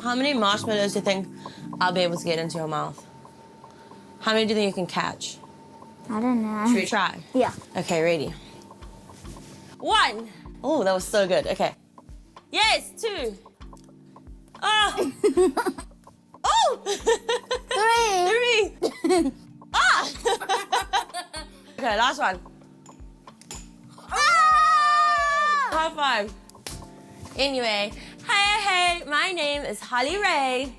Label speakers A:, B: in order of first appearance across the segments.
A: How many marshmallows do you think I'll be able to get into your mouth? How many do you think you can catch?
B: I don't know.
A: Should we try?
B: Yeah.
A: Okay, ready. 1. Oh, that was so good. Okay. Yes, 2. Oh. Oh. 3. Ah. Okay, last one. High five. Anyway, hey, my name is Holly Ray.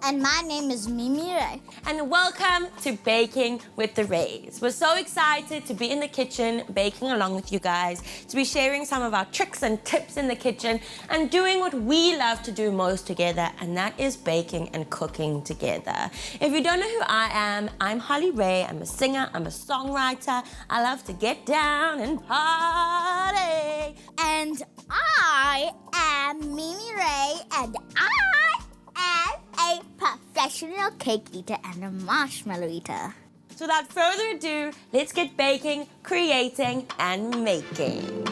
B: And my name is Mimi Ray.
A: And welcome to Baking with the Rays. We're so excited to be in the kitchen, baking along with you guys, to be sharing some of our tricks and tips in the kitchen, and doing what we love to do most together, and that is baking and cooking together. If you don't know who I am, I'm Holly Ray. I'm a singer, I'm a songwriter. I love to get down and party.
B: And I am Mimi Ray, and I am a professional cake eater and a marshmallow eater.
A: So without further ado, let's get baking, creating, and making.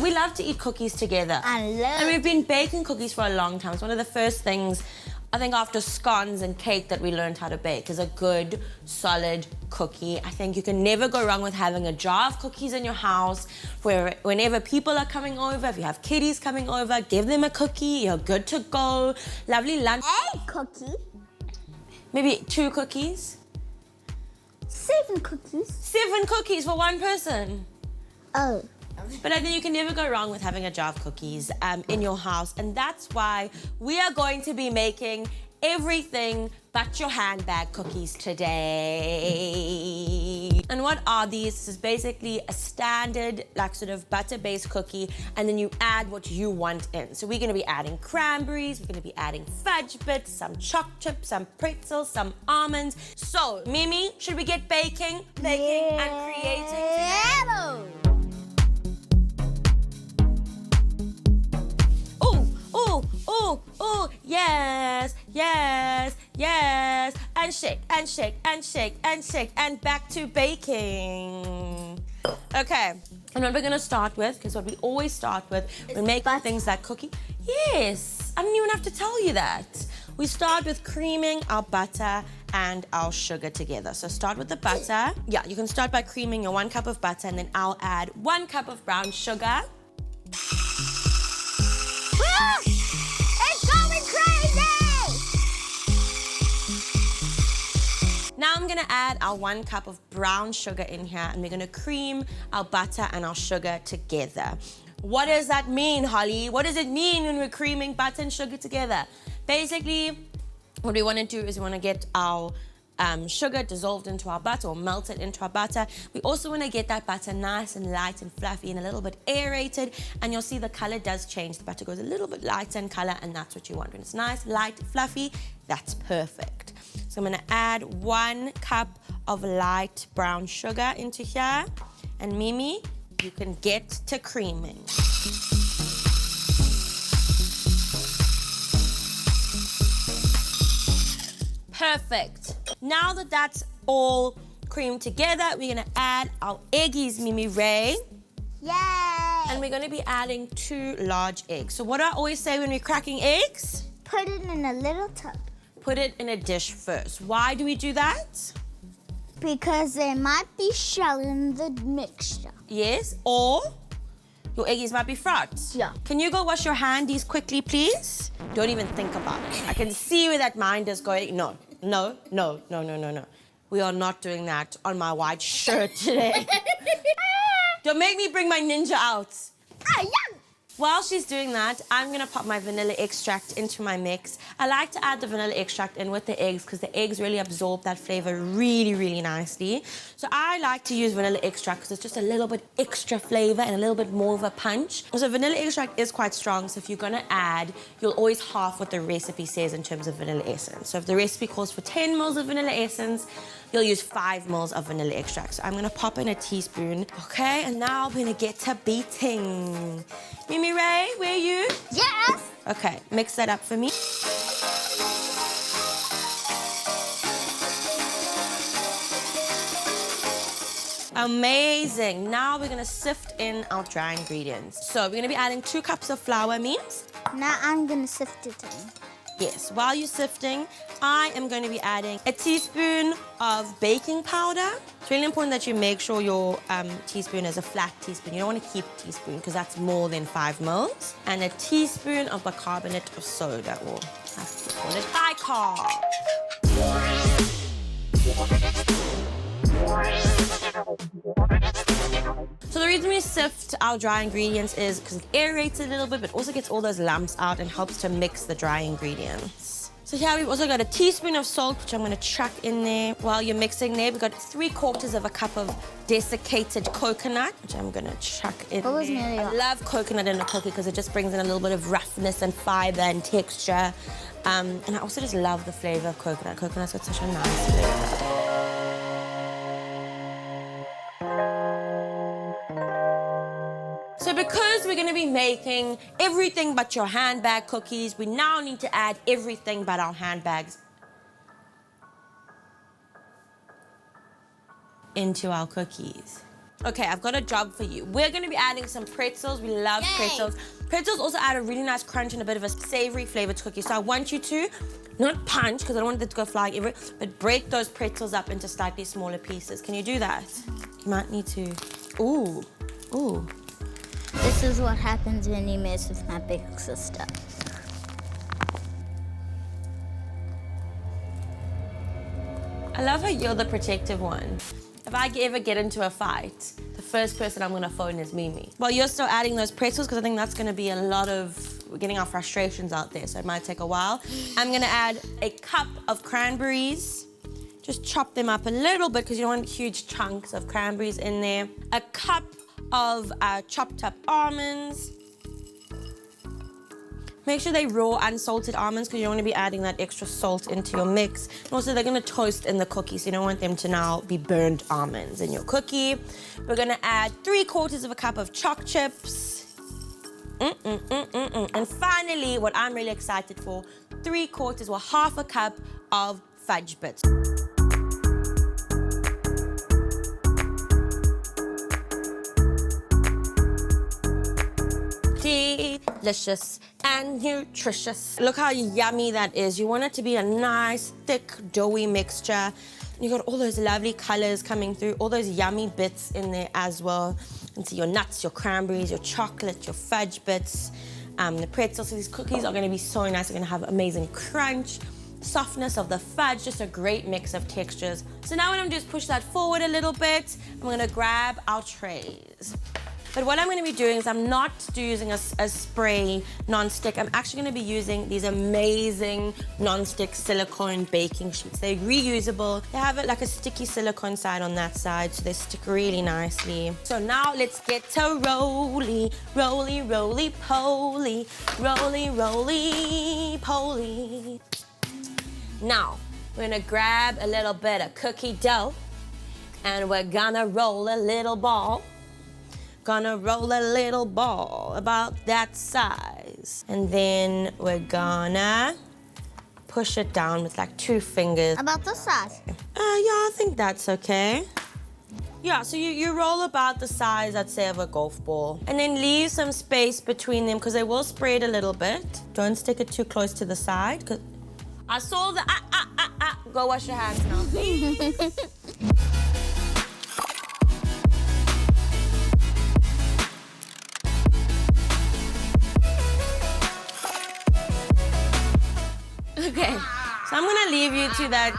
A: We love to eat cookies together. And we've been baking cookies for a long time. It's one of the first things, I think, after scones and cake that we learned how to bake is a good, solid cookie. I think you can never go wrong with having a jar of cookies in your house where whenever people are coming over, if you have kiddies coming over, give them a cookie, you're good to go. Lovely lunch.
B: A cookie.
A: Maybe 2 cookies.
B: 7 cookies.
A: 7 cookies for 1 person.
B: Oh.
A: But I think you can never go wrong with having a jar of cookies in your house. And that's why we are going to be making everything but your handbag cookies today. And what are these? This is basically a standard, like, sort of butter-based cookie, and then you add what you want in. So we're gonna be adding cranberries, we're gonna be adding fudge bits, some choc chips, some pretzels, some almonds. So, Mimi, should we get baking and creating?
B: Yeah.
A: Oh, yes, and shake, and shake, and shake, and shake, and back to baking. Okay, and what we're gonna start with, because what we always start with, we make things like cookie. Yes, I didn't even have to tell you that. We start with creaming our butter and our sugar together. So start with the butter. Yeah, you can start by creaming your 1 cup of butter, and then I'll add 1 cup of brown sugar. Now I'm gonna add our 1 cup of brown sugar in here, and we're gonna cream our butter and our sugar together. What does that mean, Holly? What does it mean when we're creaming butter and sugar together? Basically, what we wanna do is we wanna get our sugar dissolved into our butter or melted into our butter. We also wanna get that butter nice and light and fluffy and a little bit aerated, and you'll see the color does change. The butter goes a little bit lighter in color, and that's what you want. When it's nice, light, fluffy, that's perfect. So I'm gonna add 1 cup of light brown sugar into here. And Mimi, you can get to creaming. Perfect. Now that that's all creamed together, we're gonna add our eggies, Mimi Ray.
B: Yay!
A: And we're gonna be adding 2 large eggs. So what do I always say when we're cracking eggs?
B: Put it in a little tub.
A: Put it in a dish first. Why do we do that?
B: Because there might be shell in the mixture.
A: Yes, or your eggies might be frogs.
B: Yeah.
A: Can you go wash your handies quickly, please? Don't even think about it. I can see where that mind is going. No. We are not doing that on my white shirt today. Don't make me bring my ninja out. While she's doing that, I'm gonna pop my vanilla extract into my mix. I like to add the vanilla extract in with the eggs because the eggs really absorb that flavor really, really nicely. So I like to use vanilla extract because it's just a little bit extra flavor and a little bit more of a punch. So vanilla extract is quite strong, so if you're gonna add, you'll always half what the recipe says in terms of vanilla essence. So if the recipe calls for 10 mils of vanilla essence, you'll use 5 mils of vanilla extract. So I'm gonna pop in a teaspoon. Okay, and now I'm gonna get to beating. Mimi Ray, where are you?
B: Yes!
A: Okay, mix that up for me. Amazing. Now we're gonna sift in our dry ingredients. So we're gonna be adding 2 cups of flour, Memes.
B: Now I'm gonna sift it in.
A: Yes, while you're sifting, I am going to be adding a teaspoon of baking powder. It's really important that you make sure your teaspoon is a flat teaspoon. You don't want to keep a teaspoon because that's more than 5 mils. And a teaspoon of bicarbonate of soda, or as we call it, bicarb. So the reason we sift our dry ingredients is because it aerates a little bit, but also gets all those lumps out and helps to mix the dry ingredients. So here we've also got a teaspoon of salt, which I'm going to chuck in there. While you're mixing there, we've got 3/4 of a cup of desiccated coconut, which I'm going to chuck in there. I love coconut in a cookie because it just brings in a little bit of roughness and fiber and texture. And I also just love the flavor of coconut. Coconut's got such a nice flavor. So because we're going to be making everything but your handbag cookies, we now need to add everything but our handbags into our cookies. Okay, I've got a job for you. We're going to be adding some pretzels. We love pretzels. Pretzels also add a really nice crunch and a bit of a savory flavor to cookies. So I want you to not punch, because I don't want it to go flying everywhere, but break those pretzels up into slightly smaller pieces. Can you do that? You might need to. Ooh, ooh.
B: This is what happens when you mess with my big sister.
A: I love how you're the protective one. If I ever get into a fight, the first person I'm gonna phone is Mimi. Well, you're still adding those pretzels, because I think that's gonna be a lot of, we're getting our frustrations out there, so it might take a while. I'm gonna add a cup of cranberries. Just chop them up a little bit, because you don't want huge chunks of cranberries in there. A cup of chopped up almonds. Make sure they're raw, unsalted almonds, because you don't want to be adding that extra salt into your mix. And also, they're going to toast in the cookie, so you don't want them to now be burned almonds in your cookie. We're going to add 3/4 of a cup of choc chips. And finally, what I'm really excited for, 3/4 or half a cup of fudge bits. Delicious and nutritious. Look how yummy that is. You want it to be a nice, thick, doughy mixture. You got all those lovely colors coming through, all those yummy bits in there as well. And so your nuts, your cranberries, your chocolate, your fudge bits, the pretzels. So these cookies are going to be so nice. They're going to have amazing crunch, softness of the fudge, just a great mix of textures. So now what I'm going to do is push that forward a little bit. I'm going to grab our trays. But what I'm going to be doing is I'm not using a spray non-stick. I'm actually going to be using these amazing non-stick silicone baking sheets. They're reusable. They have it like a sticky silicone side on that side, so they stick really nicely. So now let's get to roly, roly, roly, poly, roly, roly, poly. Now, we're going to grab a little bit of cookie dough, and we're going to roll a little ball. Gonna roll a little ball about that size. And then we're gonna push it down with like 2 fingers.
B: About this size?
A: Yeah, I think that's okay. Yeah, so you roll about the size, I'd say, of a golf ball. And then leave some space between them, because they will spread a little bit. Don't stick it too close to the side, because I saw the Go wash your hands now, please. Okay, so I'm gonna leave you to that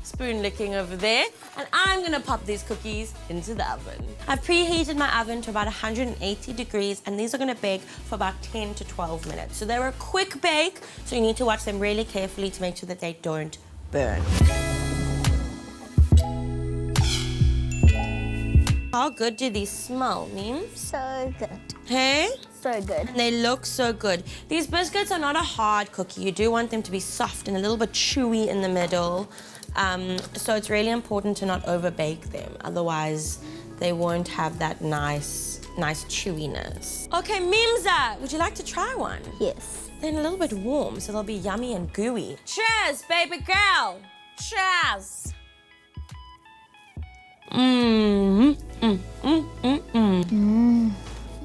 A: spoon licking over there, and I'm gonna pop these cookies into the oven. I've preheated my oven to about 180 degrees, and these are gonna bake for about 10 to 12 minutes. So they're a quick bake, so you need to watch them really carefully to make sure that they don't burn. How good do these smell, Memes?
B: So good.
A: Hey?
B: So good.
A: And they look so good. These biscuits are not a hard cookie. You do want them to be soft and a little bit chewy in the middle. So it's really important to not overbake them. Otherwise, they won't have that nice nice chewiness. Okay, Mimza, would you like to try one?
B: Yes.
A: They're a little bit warm, so they'll be yummy and gooey. Cheers, baby girl. Cheers.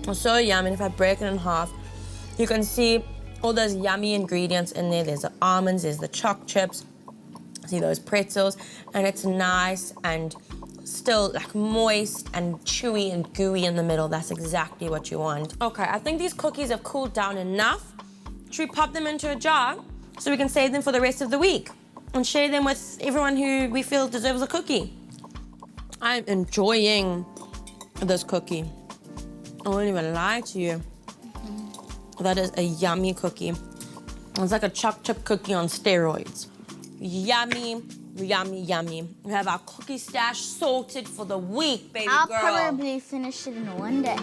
A: It's so yummy. And if I break it in half, you can see all those yummy ingredients in there. There's the almonds, there's the choc chips, see those pretzels, and it's nice and still like moist and chewy and gooey in the middle. That's exactly what you want. Okay, I think these cookies have cooled down enough. Should we pop them into a jar so we can save them for the rest of the week and share them with everyone who we feel deserves a cookie? I'm enjoying this cookie. I won't even lie to you. That is a yummy cookie. It's like a choc chip cookie on steroids. Yummy, yummy, yummy. We have our cookie stash sorted for the week, baby
B: I'll
A: girl.
B: probably finish it in one day.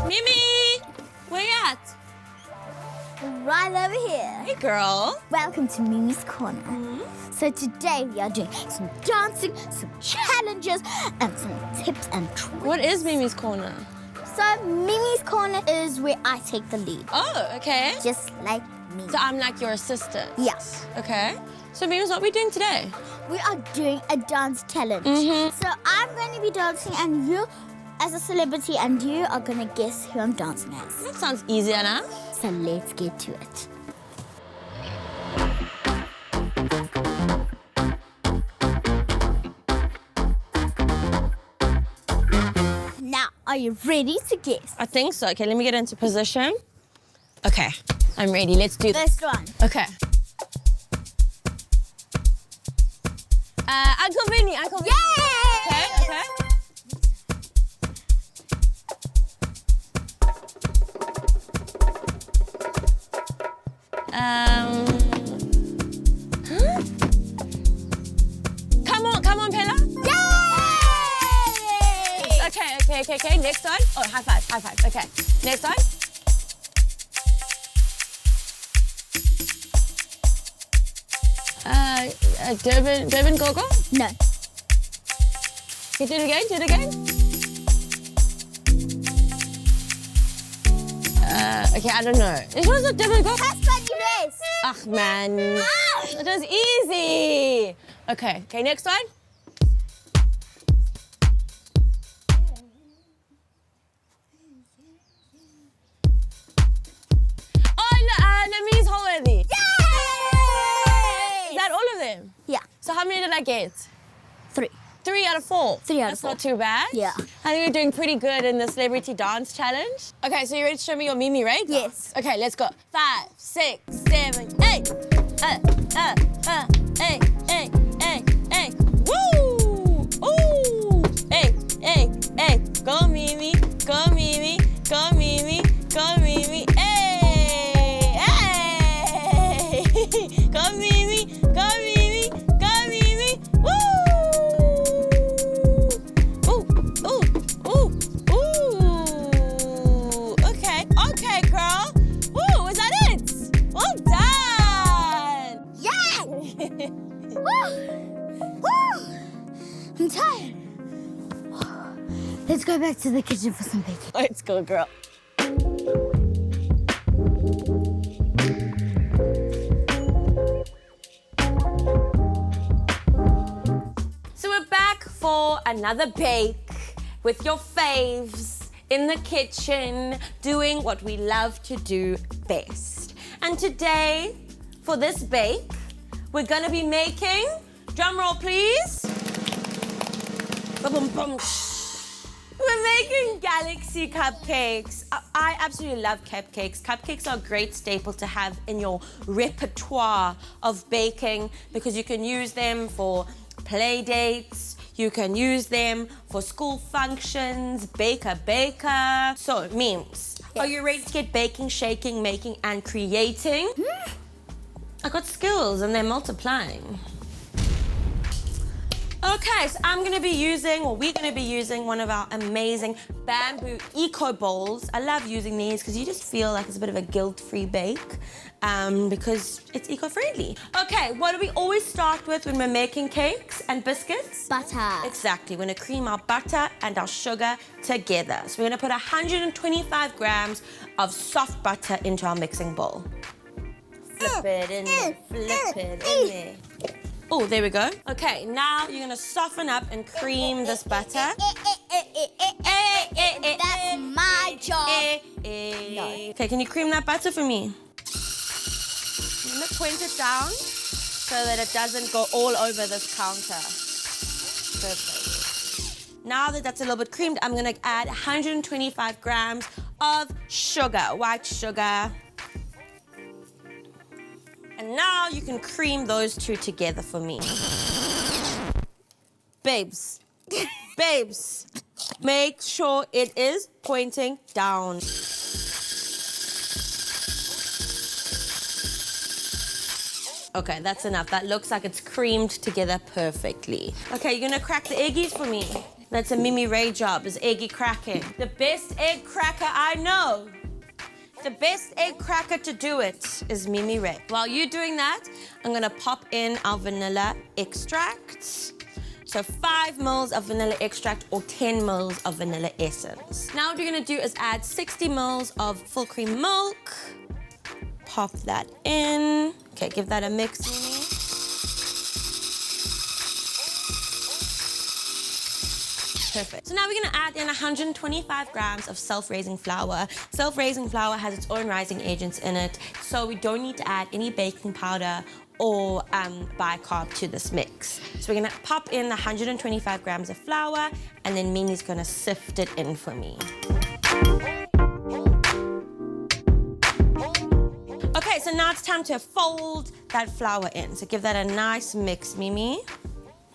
A: Mimi, where you at?
B: Right over here.
A: Hey, girl.
B: Welcome to Mimi's Corner. So today we are doing some dancing, some challenges, and some tips and tricks.
A: What is Mimi's Corner?
B: So Mimi's Corner is where I take the lead,
A: Oh, okay.
B: just like me.
A: So I'm like your assistant.
B: Yes.
A: Okay. So Mimi, what are we doing today?
B: We are doing a dance challenge. So I'm going to be dancing and you as a celebrity and you are going to guess who I'm dancing as.
A: That sounds easy enough.
B: So let's get to it. Now, are you ready to guess?
A: I think so. Okay, let me get into position. Okay, I'm ready. Let's do this.
B: First one.
A: Okay. Uncle Vinny, Uncle Vinny.
B: Yay!
A: Okay, okay. Come on, Pella.
B: Yay!
A: Okay. Next one. Oh, high five. Okay, next one. Durban Gogo.
B: No.
A: Okay, do it again. Okay, I don't know. It was a Durban Gogo.
B: That's funny race.
A: Ach, man. It was easy. Okay, next one. Nami's Holworthy.
B: Yay!
A: Is that all of them?
B: Yeah.
A: So how many did I get?
B: 3.
A: 3 out of 4.
B: 3 out of
A: That's
B: 4.
A: not too bad.
B: Yeah.
A: I think you're doing pretty good in the celebrity dance challenge. Okay, so you ready to show me your Mimi, right?
B: Yes.
A: Okay, let's go. 5, 6, 7, 8. Hey. Woo! Ooh! Hey. Go Mimi. Hey. Go Mimi. Woo! Ooh. Okay, girl. Woo, is that it? Well done.
B: Yay! Woo! I'm tired. Let's go back to the kitchen for some baking.
A: Let's go, girl. So we're back for another bake with your faves in the kitchen, doing what we love to do best. And today, for this bake, we're gonna be making, drum roll please. Boom, boom. We're making galaxy cupcakes. I absolutely love cupcakes. Cupcakes are a great staple to have in your repertoire of baking because you can use them for play dates, you can use them for school functions, baker. So, Memes, are you ready to get baking, shaking, making, and creating? I got skills and they're multiplying. Okay, so I'm gonna be using, or we're gonna be using one of our amazing bamboo eco bowls. I love using these because you just feel like it's a bit of a guilt-free bake because it's eco-friendly. Okay, what do we always start with when we're making cakes and biscuits?
B: Butter.
A: Exactly, we're gonna cream our butter and our sugar together. So we're gonna put 125 grams of soft butter into our mixing bowl. Flip it in there, flip it in there. Oh, there we go. Okay, now you're gonna soften up and cream this butter.
B: That's my job.
A: No. Okay, can you cream that butter for me? I'm gonna point it down so that it doesn't go all over this counter. Perfect. Now that that's a little bit creamed, I'm gonna add 125 grams of sugar, white sugar. And now you can cream those two together for me. Babes, babes, make sure it is pointing down. Okay, that's enough. That looks like it's creamed together perfectly. Okay, you're gonna crack the eggies for me. That's a Mimi Ray job, is eggie cracking. The best egg cracker I know. The best egg cracker to do it is Mimi Ray. While you're doing that, I'm gonna pop in our vanilla extract. So 5 mils of vanilla extract or 10 mils of vanilla essence. Now what you're gonna do is add 60 mils of full cream milk. Pop that in. Okay, give that a mix, Mimi. Perfect. So now we're gonna add in 125 grams of self-raising flour. Self-raising flour has its own rising agents in it, so we don't need to add any baking powder or bicarb to this mix. So we're gonna pop in the 125 grams of flour, and then Mimi's gonna sift it in for me. Okay, so now it's time to fold that flour in. So give that a nice mix, Mimi.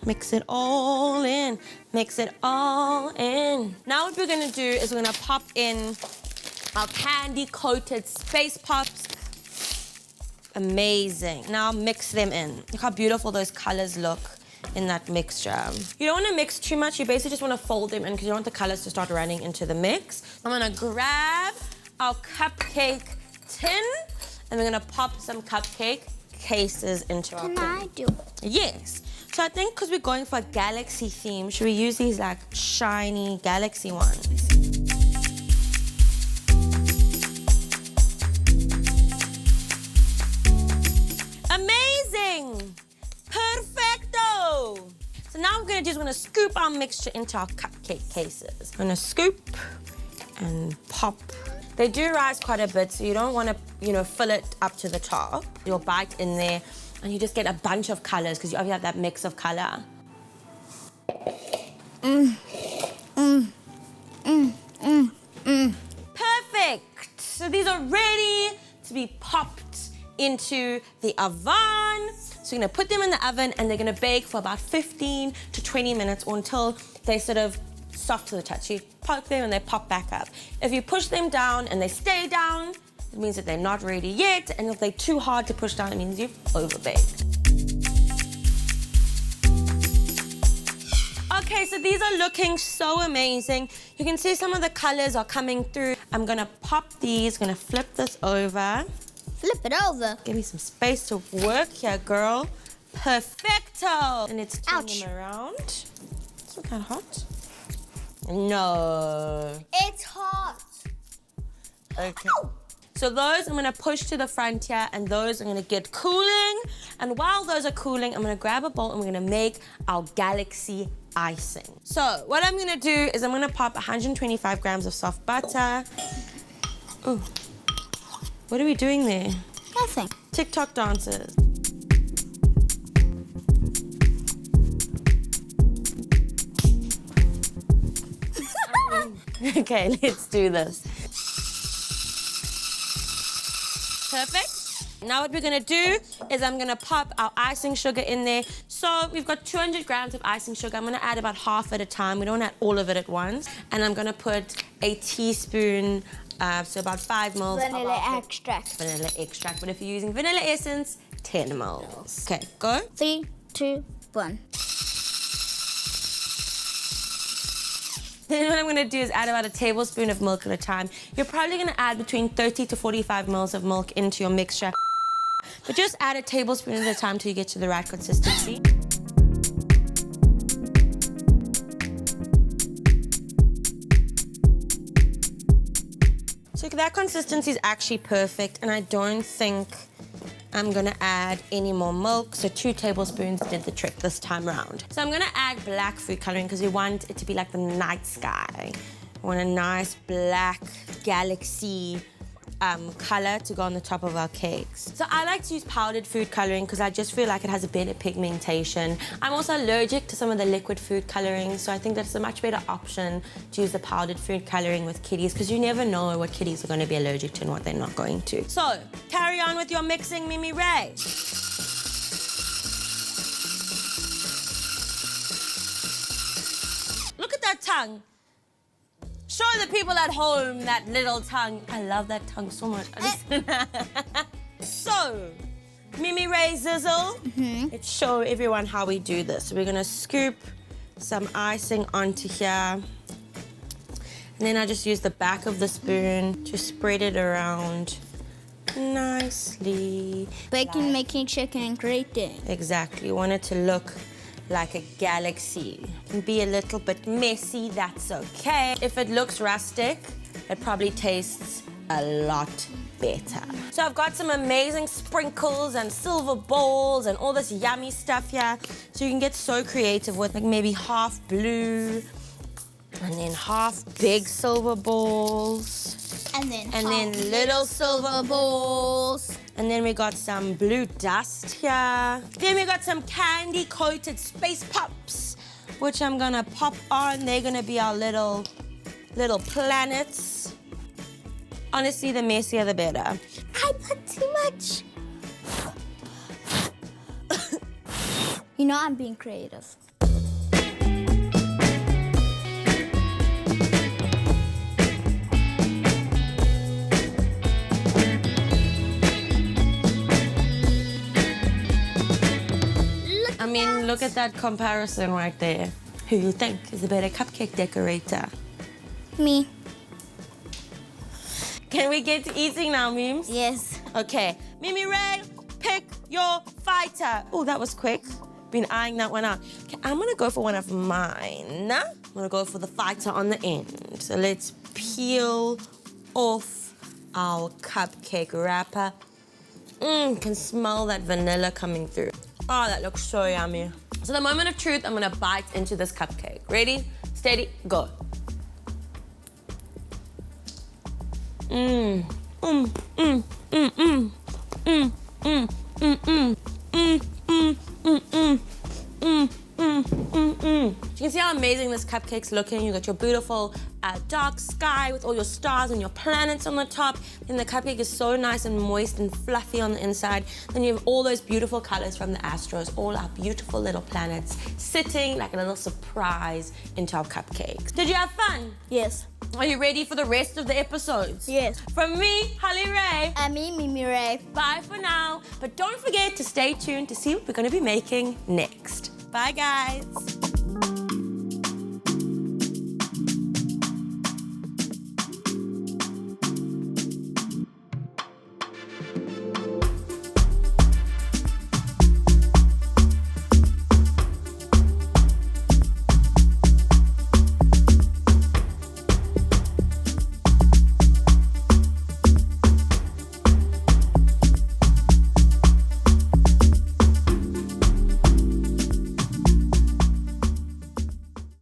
A: Mix it all in, mix it all in. Now what we're gonna do is we're gonna pop in our candy-coated space pops. Amazing. Now mix them in. Look how beautiful those colors look in that mixture. You don't wanna mix too much, you basically just wanna fold them in because you don't want the colors to start running into the mix. I'm gonna grab our cupcake tin and we're gonna pop some cupcake cases into our tin.
B: Can I do it?
A: Yes. So I think because we're going for a galaxy theme, should we use these like shiny galaxy ones? Amazing! Perfecto! So now what we're gonna do is we're gonna scoop our mixture into our cupcake cases. I'm gonna scoop and pop. They do rise quite a bit, so you don't wanna, fill it up to the top. You'll bite in there and you just get a bunch of colors because you obviously have that mix of color. Perfect! So these are ready to be popped into the oven. So you're gonna put them in the oven and they're gonna bake for about 15 to 20 minutes or until they sort of soft to the touch. So you poke them and they pop back up. If you push them down and they stay down, it means that they're not ready yet, and if they're too hard to push down, it means you've overbaked. Okay, so these are looking so amazing. You can see some of the colors are coming through. I'm gonna pop these, gonna flip this over.
B: Flip it over.
A: Give me some space to work here, girl. Perfecto! And it's turn them around. It's not kind of hot. No.
B: It's hot.
A: Okay. Ow! So those I'm gonna push to the front here and those are gonna get cooling. And while those are cooling, I'm gonna grab a bowl and we're gonna make our galaxy icing. So what I'm gonna do is I'm gonna pop 125 grams of soft butter. Ooh. What are we doing there?
B: Nothing.
A: TikTok dancers. Okay, let's do this. Perfect. Now what we're gonna do is I'm gonna pop our icing sugar in there. So we've got 200 grams of icing sugar. I'm gonna add about half at a time. We don't add all of it at once. And I'm gonna put a teaspoon, so about 5 mils.
B: Vanilla extract.
A: Vanilla extract. But if you're using vanilla essence, 10 mils. Okay, go.
B: 3, 2, 1.
A: Then what I'm gonna do is add about a tablespoon of milk at a time. You're probably gonna add between 30 to 45 mils of milk into your mixture. But just add a tablespoon at a time till you get to the right consistency. So that consistency is actually perfect, and I don't think I'm gonna add any more milk, so 2 tablespoons did the trick this time around. So I'm gonna add black food coloring because we want it to be like the night sky. We want a nice black galaxy color to go on the top of our cakes. So I like to use powdered food coloring because I just feel like it has a better pigmentation. I'm also allergic to some of the liquid food coloring, so I think that's a much better option to use the powdered food coloring with kiddies because you never know what kiddies are going to be allergic to and what they're not going to. So carry on with your mixing, Mimi Ray. Look at that tongue. Show the people at home that little tongue. I love that tongue so much. So, Mimi Ray Zizzle, let's show everyone how we do this. We're gonna scoop some icing onto here. And then I just use the back of the spoon to spread it around nicely.
B: Baking, making, shaking, and grating.
A: Exactly, you want it to look like a galaxy. It can be a little bit messy, that's okay. If it looks rustic, it probably tastes a lot better. So I've got some amazing sprinkles and silver balls and all this yummy stuff here. So you can get so creative with like maybe half blue and then half big silver balls.
B: And then
A: Little silver
B: balls.
A: And then we got some blue dust here. Then we got some candy-coated space pops, which I'm gonna pop on. They're gonna be our little planets. Honestly, the messier, the better.
B: I put too much. You know I'm being creative.
A: I mean, look at that comparison right there. Who you think is a better cupcake decorator?
B: Me.
A: Can we get to eating now, Memes?
B: Yes.
A: Okay, Mimi Ray, pick your fighter. Oh, that was quick. Been eyeing that one out. Okay, I'm gonna go for one of mine. I'm gonna go for the fighter on the end. So let's peel off our cupcake wrapper. Can smell that vanilla coming through. Oh, that looks so yummy. So the moment of truth, I'm gonna bite into this cupcake. Ready, steady, go. You can see how amazing this cupcake's looking. You got your beautiful dark sky with all your stars and your planets on the top. Then the cupcake is so nice and moist and fluffy on the inside. Then you have all those beautiful colors from the Astros, all our beautiful little planets sitting like a little surprise into our cupcakes. Did you have fun?
B: Yes.
A: Are you ready for the rest of the episodes?
B: Yes.
A: From me, Holly Ray.
B: And me, Mimi Ray.
A: Bye for now. But don't forget to stay tuned to see what we're going to be making next. Bye, guys.